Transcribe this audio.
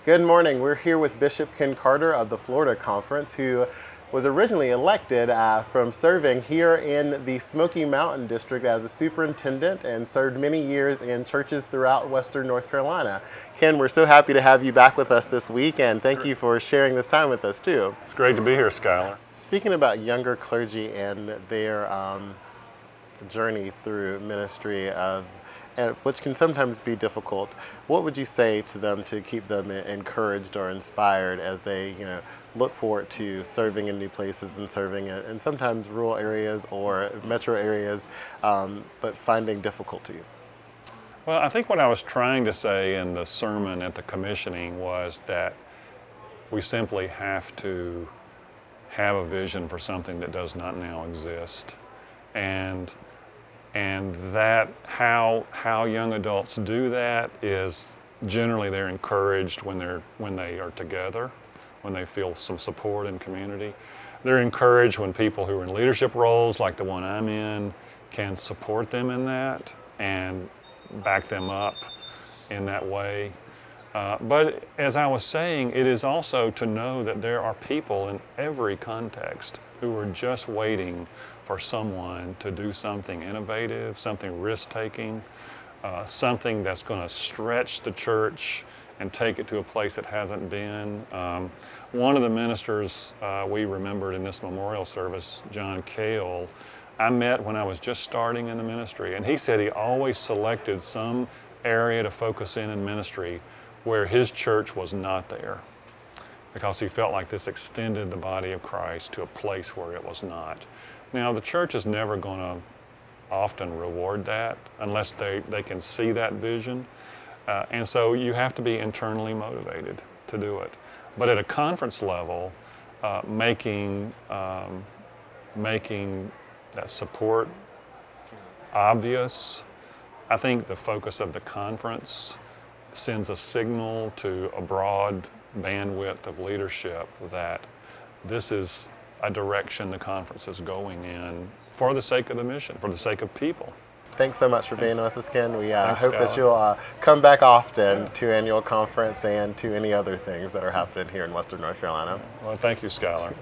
Good morning. We're here with Bishop Ken Carter of the Florida Conference, who was originally elected from serving here in the Smoky Mountain District as a superintendent and served many years in churches throughout Western North Carolina. Ken, we're so happy to have you back with us this week, and thank you for sharing this time with us too. It's great to be here, Skyler. Speaking about younger clergy and their journey through ministry, which can sometimes be difficult, what would you say to them to keep them encouraged or inspired as they, look forward to serving in new places and serving in sometimes rural areas or metro areas, but finding difficulty? Well, I think what I was trying to say in the sermon at the commissioning was that we simply have to have a vision for something that does not now exist, and that how young adults do that is generally they're encouraged when they are together, when they feel some support in community. They're encouraged when people who are in leadership roles, like the one I'm in, can support them in that and back them up in that way. But as I was saying, it is also to know that there are people in every context who are just waiting for someone to do something innovative, something risk-taking, something that's going to stretch the church and take it to a place it hasn't been. One of the ministers we remembered in this memorial service, John Cale, I met when I was just starting in the ministry, and he said he always selected some area to focus in ministry where his church was not there, because he felt like this extended the body of Christ to a place where it was not. Now, the church is never going to often reward that unless they can see that vision. And so you have to be internally motivated to do it. But at a conference level, making that support obvious, I think the focus of the conference sends a signal to a broad bandwidth of leadership that this is a direction the conference is going in for the sake of the mission, for the sake of people. Thanks so much for being with us, Ken. We hope Skyler. that you'll come back often to annual conference and to any other things that are happening here in Western North Carolina. Well, thank you, Skyler.